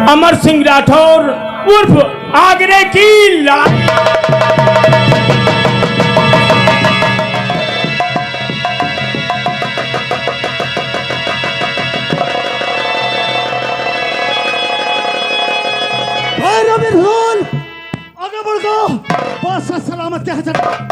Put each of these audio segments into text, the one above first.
अमर सिंह राठौर उर्फ आगरे की लाल। आगे बढ़ जाओ, बस सलामत के हजरत।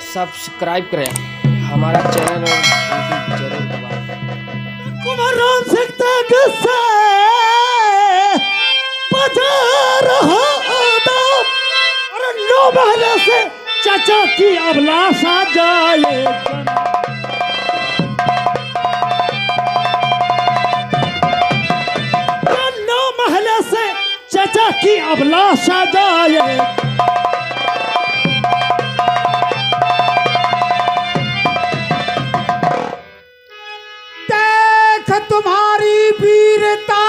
सब्सक्राइब करें हमारा चैनल और जरूर दबाएं। कुमार राम सिंह तक से बचा रहा था, अरे 9 महीने से चाचा की अभिलाषा जाए। 9 महीने से चाचा की अभिलाषा जाए। तुम्हारी वीरता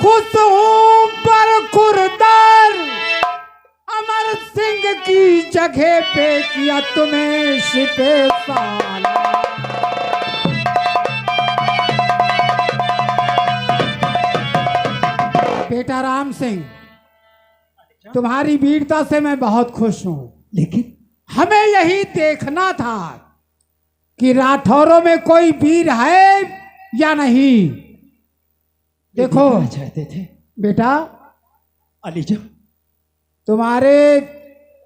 खुश हूं पर खुरदार, अमर सिंह की जगह पे किया तुम्हें शिपे साला। बेटा राम सिंह, तुम्हारी वीरता से मैं बहुत खुश हूं, लेकिन हमें यही देखना था कि राठौरों में कोई वीर है या नहीं। देखो चाहते थे बेटा अलीजा, तुम्हारे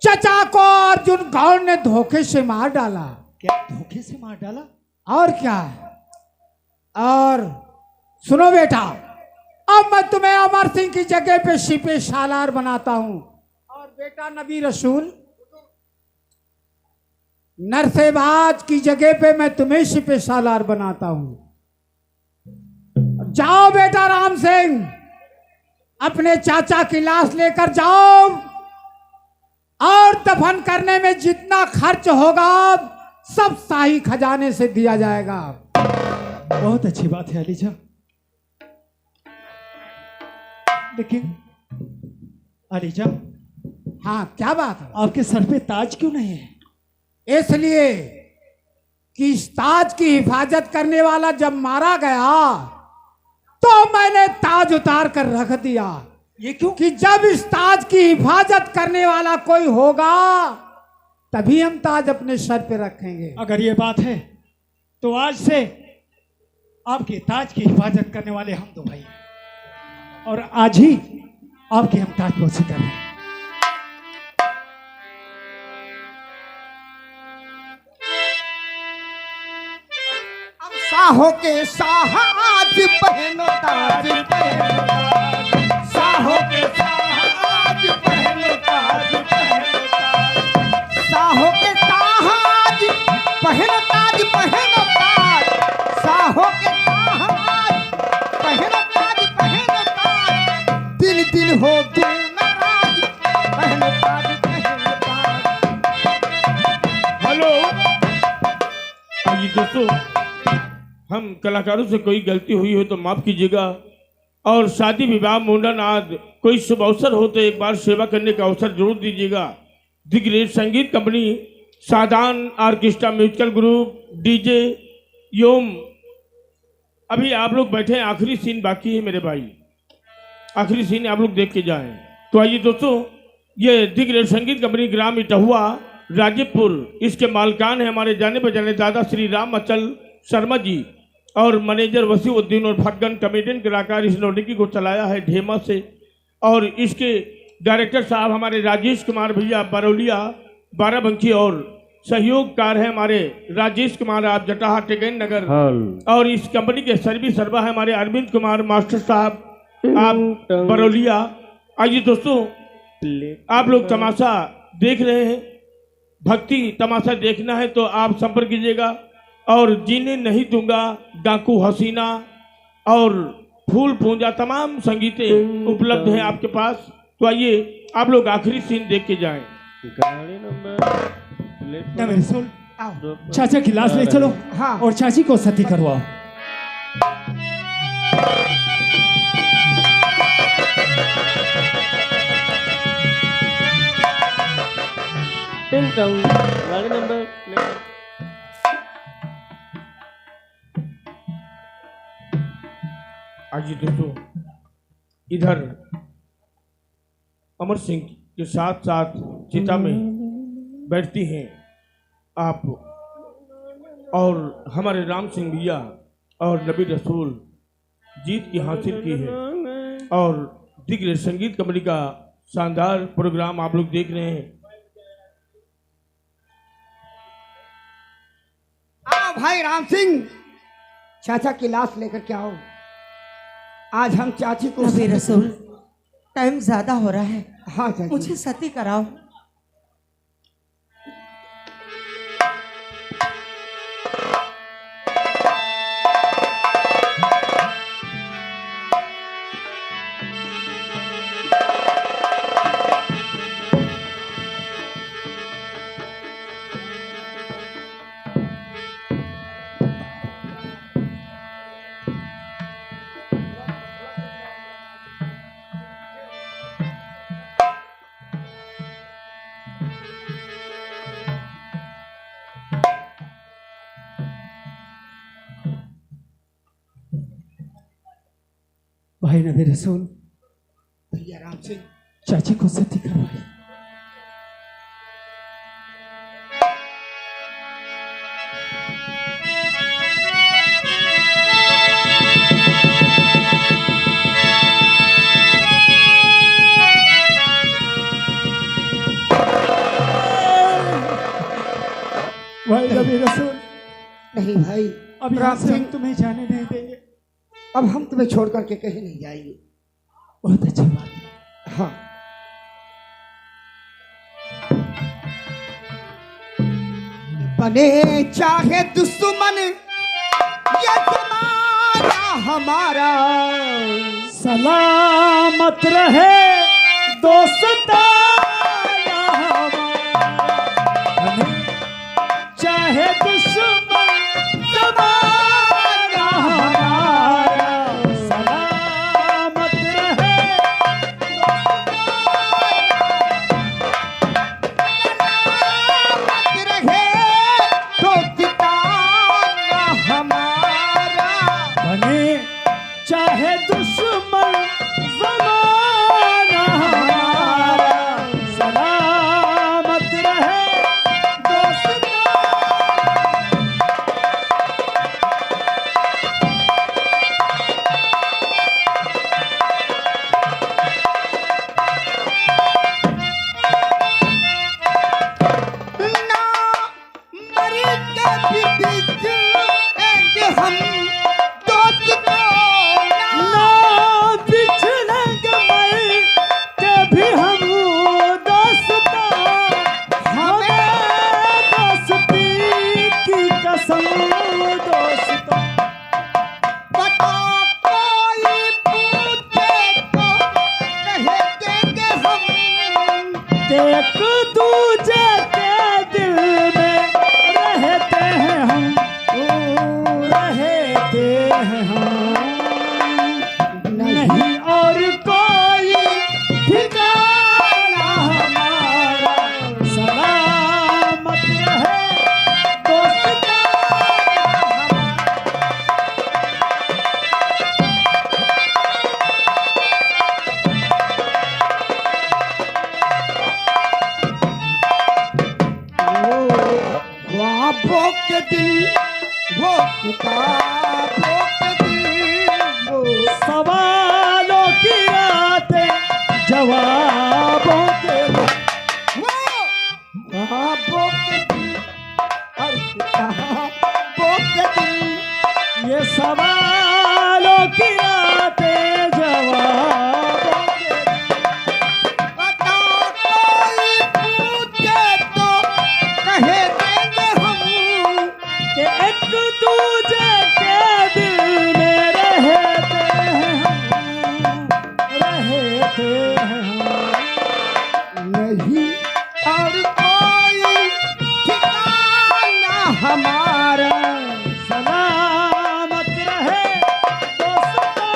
चचा को अर्जुन गौड़ ने धोखे से मार डाला। क्या धोखे से मार डाला? और क्या है? और सुनो बेटा, अब मैं तुम्हें अमर सिंह की जगह पे शिपे सालार बनाता हूं। और बेटा नबी रसूल, नरसेबाज की जगह पे मैं तुम्हें शिपे सालार बनाता हूं। जाओ बेटा राम सिंह, अपने चाचा की लाश लेकर जाओ और दफन करने में जितना खर्च होगा सब शाही खजाने से दिया जाएगा। बहुत अच्छी बात है अलीजा, लेकिन अलीजा, हाँ क्या बात है? आपके सर पे ताज क्यों नहीं है? इसलिए कि इस ताज की हिफाजत करने वाला जब मारा गया तो मैंने ताज उतार कर रख दिया। ये क्यों? कि जब इस ताज की हिफाजत करने वाला कोई होगा तभी हम ताज अपने सर पे रखेंगे। अगर ये बात है तो आज से आपके ताज की हिफाजत करने वाले हम दो भाई हैं, और आज ही आपकी हम ताजपोशी कर रहे हैं। साहो के शाह आज पहनो ताज, पहनो ताज, साहो के शाह आज पहनो ताज, पहनो ताज, साहो के शाह आज पहनो ताज, पहनो ताज, साहो के शाह आज पहनो ताज, पहनो ताज, दिन दिन हो तू नाराज, पहनो ताज, पहनो ताज। हेलो आइए दोस्तों, हम कलाकारों से कोई गलती हुई हो तो माफ़ कीजिएगा। और शादी विवाह मुंडन आदि कोई शुभ अवसर हो तो एक बार सेवा करने का अवसर जरूर दीजिएगा। द ग्रेट संगीत कंपनी, साधान ऑर्केस्ट्रा म्यूजिकल ग्रुप, डीजे योम। अभी आप लोग बैठे हैं, आखिरी सीन बाकी है मेरे भाई, आखिरी सीन आप लोग देख के जाएं। तो आइए दोस्तों, ये द ग्रेट संगीत कंपनी ग्राम इटहुआ राजीपुर, इसके मालकान है हमारे जाने पहचाने दादा श्री राम अचल शर्मा जी, और मैनेजर वसीउद्दीन और फटगन कमेडियन कलाकार इस नौटंकी को चलाया है ढेमा से। और इसके डायरेक्टर साहब हमारे राजेश कुमार भैया बरौलिया बाराबंकी, और सहयोगकार है हमारे राजेश कुमार आप जटाहा टेगन नगर, और इस कंपनी के सर्विस सर्वा है हमारे अरविंद कुमार मास्टर साहब आप बरौलिया। आइए दोस्तों, आप लोग तमाशा देख रहे हैं, भक्ति तमाशा देखना है तो आप संपर्क कीजिएगा। और जीने नहीं दूंगा, डाकू हसीना और फूल पूंजा तमाम संगीतें उपलब्ध हैं आपके पास। तो आइए आप लोग आखिरी सीन देख के जाएं। गाड़ी नंबर ना मेरे सोल, आओ। चाचा की लाश ले चलो हाँ। और चाची को सती करवाओ। गाड़ी नंबर आइए दोस्तों, इधर अमर सिंह के साथ साथ चिता में बैठती हैं आप और हमारे राम सिंह भैया और नबी रसूल जीत की हासिल की है और दिग्गज संगीत कमेटी का शानदार प्रोग्राम आप लोग देख रहे हैं। आओ भाई राम सिंह, चाचा की लाश लेकर के आओ। आज हम चाची को नबी रसूल, टाइम ज्यादा हो रहा है, हाँ चाची। मुझे सती कराओ। भाई नबी रसूल, भैया राम सिंह, चाची को सती करवाई। भाई नबी रसूल, नहीं भाई, अब यहाँ राम से हम सिंह, तुम्हें जाने नहीं देंगे। अब हम तुम्हें छोड़ करके कहीं नहीं जाएंगे। बहुत अच्छी बात है। हाँ, बने चाहे दुश्मन ये जमाना हमारा, सलामत रहे दोस्ताना हमारा, चाहे दुश्मन जमाना हमारा, सलामत रहे सलामत रहे दोस्ताना हमारा। बने चाहे दुश्मन जमाना हमारा, सलामत रहे दोस्ताना। ना मरी कभी बिछड़ेंगे हम दोस्त को, ना बिछड़ेंगे मैं कभी हम दोस्ता, हमें दोस्ती की कसम दोस्ता। बता कोई पूछे तो कह देंगे हम, एक दूजे के दिल में रहते हैं हम, रहते हैं हम, नहीं और कोई ठिकाना हमारा, सलामत रहे दोस्ताना ख्वाबों के दिल वो किताबों के दिल वो, सवालों की रातें जवाबों के वो ख्वाबों के दिल और किताबों के दिल। ये सवालों की रातें जवाबों के बता कोई पूछे तो कह देंगे हम, कि एक दूजे के हमारा सलामत रहे दोस्तों।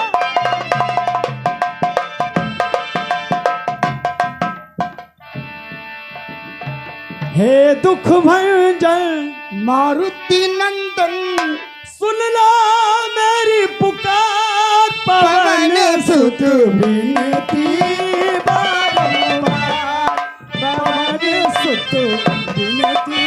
हे दुख भंजन मारुति नंदन सुनना मेरी पुकार, पवन सुत विनती बारंबार, पवन सुत विनती